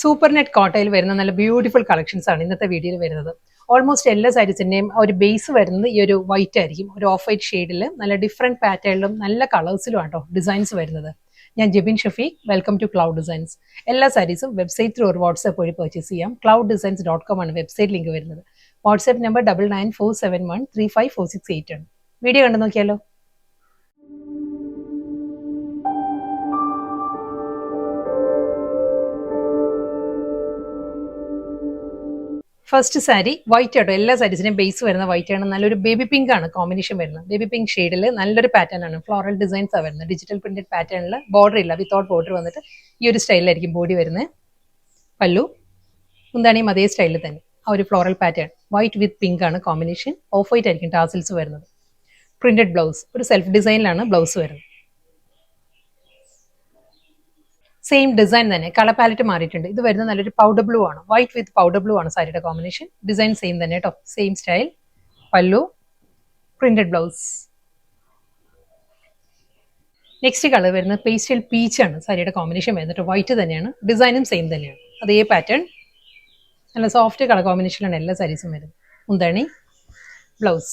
Super net കോട്ടയിൽ വരുന്ന നല്ല ബ്യൂട്ടിഫുൾ കളക്ഷൻസ് ആണ് ഇന്നത്തെ വീഡിയോയിൽ വരുന്നത്. ഓൾമോസ്റ്റ് എല്ലാ സാരീസിന്റെയും ഒരു ബേസ് വരുന്നത് ഈ ഒരു വൈറ്റ് ആയിരിക്കും, ഒരു ഓഫ് വൈറ്റ് ഷെയ്ഡിൽ നല്ല ഡിഫറെന്റ് പാറ്റേണിലും നല്ല കളേഴ്സിലും ആട്ടോ ഡിസൈൻസ് വരുന്നത്. ഞാൻ Jebin Shafeeq, welcome to cloud designs. എല്ലാ സാരീസും വെബ്സൈറ്റ് ത്രൂ ഒരു വാട്സ്ആപ്പ് വഴി പർച്ചേസ് ചെയ്യാം. clouddesigns.com ആണ് വെബ്സൈറ്റ് ലിങ്ക് വരുന്നത്. വാട്സ്ആപ്പ് നമ്പർ 9947135468 ആണ്. വീഡിയോ കണ്ടു നോക്കിയാലോ. ഫസ്റ്റ് സാരി വൈറ്റ് ആട്ടോ, എല്ലാ സാരീസിനും ബേസ് വരുന്ന വൈറ്റ് ആണ്. നല്ലൊരു ബേബി പിങ്ക് ആണ് കോമ്പിനേഷൻ വരുന്നത്. ബേബി പിങ്ക് ഷെയ്ഡിൽ നല്ലൊരു പാറ്റേൺ ആണ്, ഫ്ലോറൽ ഡിസൈൻസ് ആണ് വരുന്നത്. ഡിജിറ്റൽ പ്രിന്റഡ് പാറ്റേണിൽ ബോർഡർ ഇല്ല, വിത്തൗട്ട് ബോർഡർ വന്നിട്ട് ഈ ഒരു സ്റ്റൈലിലായിരിക്കും ബോഡി വരുന്നത്. പല്ലു മുന്താണിയും അതേ സ്റ്റൈലിൽ തന്നെ ആ ഒരു ഫ്ലോറൽ പാറ്റേൺ, വൈറ്റ് വിത്ത് പിങ്ക് ആണ് കോമ്പിനേഷൻ. ഓഫ് വൈറ്റ് ആയിരിക്കും ടാസിൽസ് വരുന്നത്. പ്രിന്റഡ് ബ്ലൗസ്, ഒരു സെൽഫ് ഡിസൈനിലാണ് ബ്ലൗസ് വരുന്നത്. സെയിം ഡിസൈൻ തന്നെ, കളർ പാലറ്റ് മാറിയിട്ടുണ്ട്. ഇത് വരുന്നത് നല്ലൊരു പൗഡർ ബ്ലൂ ആണ്, വൈറ്റ് വിത്ത് പൗഡർ ബ്ലൂ ആണ് സാരിയുടെ കോമ്പിനേഷൻ. ഡിസൈൻ സെയിം തന്നെ കേട്ടോ, സെയിം സ്റ്റൈൽ. പല്ലു, പ്രിന്റഡ് ബ്ലൗസ്. നെക്സ്റ്റ് കളർ വരുന്നത് പേസ്റ്റൽ പീച്ച് ആണ് സാരിയുടെ കോമ്പിനേഷൻ വരുന്നത്. വൈറ്റ് തന്നെയാണ്, ഡിസൈനും സെയിം തന്നെയാണ്, അതേ പാറ്റേൺ. നല്ല സോഫ്റ്റ് കളർ കോമ്പിനേഷനിലാണ് എല്ലാ സാരീസും വരുന്നത്. മുന്താണി, ബ്ലൗസ്.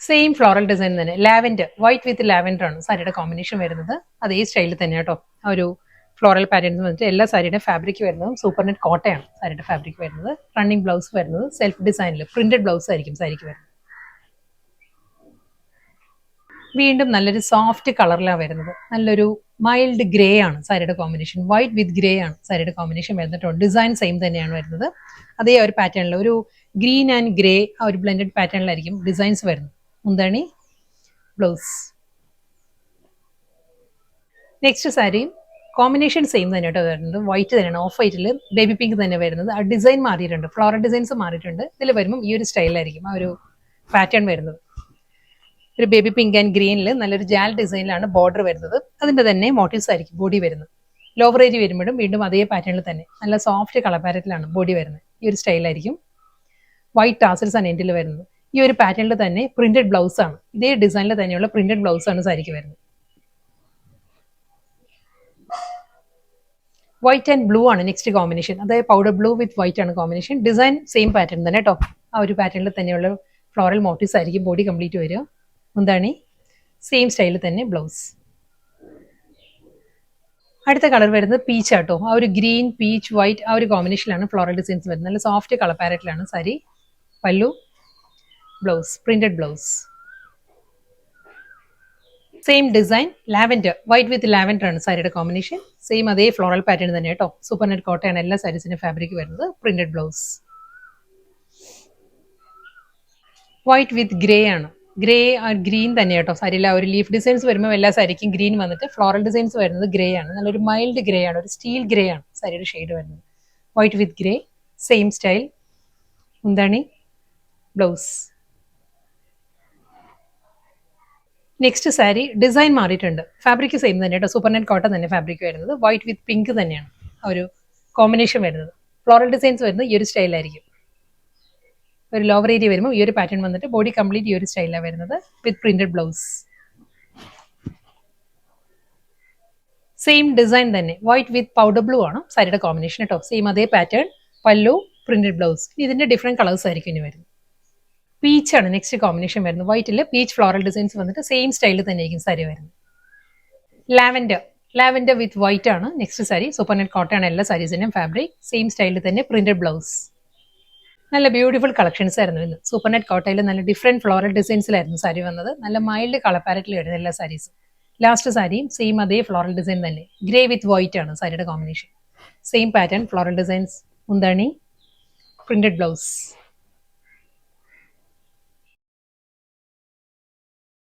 സെയിം ഫ്ലോറൽ ഡിസൈൻ തന്നെ, ലാവൻഡർ, വൈറ്റ് വിത്ത് ലാവൻഡർ ആണ് സാരിയുടെ കോമ്പിനേഷൻ വരുന്നത്. അതേ സ്റ്റൈലിൽ തന്നെ കേട്ടോ ആ ഒരു ഫ്ലോറൽ പാറ്റേൺസ് വന്നിട്ട്. എല്ലാ സാരിയുടെ ഫാബ്രിക് വരുന്നതും സൂപ്പർ നെറ്റ് കോട്ടയാണ് സാരിയുടെ ഫാബ്രിക് വരുന്നത്. റണ്ണിങ് ബ്ലൗസ് വരുന്നത് സെൽഫ് ഡിസൈനിൽ പ്രിന്റഡ് ബ്ലൗസ് ആയിരിക്കും സാരിക്ക് വരുന്നത്. വീണ്ടും നല്ലൊരു സോഫ്റ്റ് കളറിലാണ് വരുന്നത്. നല്ലൊരു മൈൽഡ് ഗ്രേ ആണ് സാരിയുടെ കോമ്പിനേഷൻ. വൈറ്റ് വിത്ത് ഗ്രേ ആണ് സാരിയുടെ കോമ്പിനേഷൻ വരുന്നത്. ഡിസൈൻ സെയിം തന്നെയാണ് വരുന്നത്. അതേ ഒരു പാറ്റേണിൽ ഒരു ഗ്രീൻ ആൻഡ് ഗ്രേ ആ ഒരു ബ്ലെൻഡഡ് പാറ്റേണിലായിരിക്കും ഡിസൈൻസ് വരുന്നത്. മുന്താണി, blouse. Next sari combination same തന്നെ കേട്ടോ വരുന്നത്. വൈറ്റ് തന്നെയാണ്, ഓഫ് വൈറ്റിൽ ബേബി പിങ്ക് തന്നെ വരുന്നത്. ആ ഡിസൈൻ മാറിയിട്ടുണ്ട്, ഫ്ലോറൽ ഡിസൈൻസ് മാറിയിട്ടുണ്ട്. ഇതിൽ വരുമ്പോൾ ഈ ഒരു സ്റ്റൈലായിരിക്കും ആ ഒരു പാറ്റേൺ വരുന്നത്. ഒരു ബേബി പിങ്ക് ആൻഡ് ഗ്രീനിൽ നല്ലൊരു ജാൽ ഡിസൈനിലാണ് ബോർഡർ വരുന്നത്. അതിന്റെ തന്നെ മോട്ടീവ്സ് ആയിരിക്കും ബോഡി വരുന്നത്. ലോവർ ഏരിയ വരുമ്പോഴും വീണ്ടും അതേ പാറ്റേണിൽ തന്നെ നല്ല സോഫ്റ്റ് കളർ പാറ്റേണിലാണ് ബോഡി വരുന്നത്. ഈ ഒരു സ്റ്റൈലായിരിക്കും. വൈറ്റ് ടാസൽസ് ആണ് എൻഡിൽ വരുന്നത്. ഈ ഒരു പാറ്റേണിൽ തന്നെ പ്രിന്റഡ് ബ്ലൗസ് ആണ്, ഇതേ ഡിസൈനിൽ തന്നെയുള്ള പ്രിന്റഡ് ബ്ലൗസ് ആണ് സാരിക്ക് വരുന്നത്. വൈറ്റ് ആൻഡ് ബ്ലൂ ആണ് നെക്സ്റ്റ് കോമ്പിനേഷൻ. അതായത് പൗഡർ ബ്ലൂ വിത്ത് വൈറ്റ് ആണ് കോമ്പിനേഷൻ. ഡിസൈൻ സെയിം പാറ്റേൺ തന്നെ കേട്ടോ. ആ ഒരു പാറ്റേണിൽ തന്നെയുള്ള ഫ്ലോറൽ മോട്ടീവ്സ് ആയിരിക്കും ബോഡി കംപ്ലീറ്റ് വരിക. മുന്താണി സെയിം സ്റ്റൈലിൽ തന്നെ ബ്ലൗസ്. അടുത്ത കളർ വരുന്നത് പീച്ച് ആട്ടോ. ആ ഒരു ഗ്രീൻ പീച്ച് വൈറ്റ് ആ ഒരു കോമ്പിനേഷനിലാണ് ഫ്ലോറൽ ഡിസൈൻസ് വരുന്നത്. നല്ല സോഫ്റ്റ് കളർ പാരറ്റിലാണ് സാരി. പല്ലു, blouse, printed blouse. Same design, lavender, white വിത്ത് ലാവൻഡർ ആണ് സാരിയുടെ കോമ്പിനേഷൻ. സെയിം അതേ ഫ്ലോറൽ പാറ്റേൺ തന്നെ കേട്ടോ. സൂപ്പർ നെറ്റ് കോട്ടയാണ് എല്ലാ സാരീസിന്റെ ഫാബ്രിക് വരുന്നത്. Printed blouse. വൈറ്റ് വിത്ത് ഗ്രേ ആണ്, ഗ്രേ ഗ്രീൻ തന്നെ കേട്ടോ സാരിയിലെ ഒരു ലീഫ് ഡിസൈൻസ് വരുമ്പോൾ എല്ലാ സാരിക്കും ഗ്രീൻ വന്നിട്ട് ഫ്ലോറൽ ഡിസൈൻസ് വരുന്നത് ഗ്രേ ആണ്. നല്ലൊരു മൈൽഡ് ഗ്രേ ആണ്, ഒരു സ്റ്റീൽ ഗ്രേ ആണ് സാരിയുടെ ഷെയ്ഡ് വരുന്നത്. വൈറ്റ് വിത്ത് ഗ്രേ, സെയിം സ്റ്റൈൽ. മുന്താണി, ബ്ലൗസ്. നെക്സ്റ്റ് സാരി ഡിസൈൻ മാറിയിട്ടുണ്ട്, ഫാബ്രിക് സെയിം തന്നെ കേട്ടോ. സൂപ്പർ നെറ്റ് കോട്ടൺ തന്നെ ഫാബ്രിക് വരുന്നത്. വൈറ്റ് വിത്ത് പിങ്ക് തന്നെയാണ് ആ ഒരു കോമ്പിനേഷൻ വരുന്നത്. ഫ്ലോറൽ ഡിസൈൻസ് വരുന്നത് ഈ ഒരു സ്റ്റൈലായിരിക്കും. ഒരു ലോവർ ഏരിയ വരുമ്പോൾ ഈ ഒരു പാറ്റേൺ വന്നിട്ട് ബോഡി കംപ്ലീറ്റ് ഈ ഒരു സ്റ്റൈലാണ് വരുന്നത്. വിത്ത് പ്രിന്റഡ് ബ്ലൗസ്. സെയിം ഡിസൈൻ തന്നെ, വൈറ്റ് വിത്ത് പൗഡർ ബ്ലൂ ആണ് സാരിയുടെ കോമ്പിനേഷൻ കേട്ടോ. സെയിം അതേ പാറ്റേൺ. പല്ലു, പ്രിന്റഡ് ബ്ലൗസ്. ഇതിന്റെ ഡിഫറെന്റ് കളേഴ്സ് ആയിരിക്കും ഇനി വരുന്നത്. പീച്ച് ആണ് നെക്സ്റ്റ് കോമ്പിനേഷൻ വരുന്നത്. വൈറ്റിൽ പീച്ച് ഫ്ലോറൽ ഡിസൈൻസ് വന്നിട്ട് സെയിം സ്റ്റൈലിൽ തന്നെയായിരിക്കും സാരി വരുന്നത്. ലാവൻഡർ, ലാവൻഡർ വിത്ത് വൈറ്റ് ആണ് next sari. Super net cotton ആണ് എല്ലാ സാരീസിന്റെയും ഫാബ്രിക്. സെയിം സ്റ്റൈലിൽ തന്നെ പ്രിന്റഡ് ബ്ലൗസ്. നല്ല ബ്യൂട്ടിഫുൾ കളക്ഷൻസ് ആയിരുന്നു ഇന്ന്. സൂപ്പർ നെറ്റ് കോട്ടയിൽ നല്ല ഡിഫറെന്റ് ഫ്ലോറൽ ഡിസൈൻസിലായിരുന്നു സാരി വന്നത്. നല്ല മൈൽഡ് കളർ പാരറ്റിൽ വരുന്നത് എല്ലാ സാരീസും. ലാസ്റ്റ് സാരിയും സെയിം അതേ ഫ്ലോറൽ ഡിസൈൻ തന്നെ, ഗ്രേ വിത്ത് വൈറ്റ് ആണ് സാരിയുടെ combination. Same pattern, floral designs. മുന്താണി, പ്രിന്റഡ് ബ്ലൗസ്.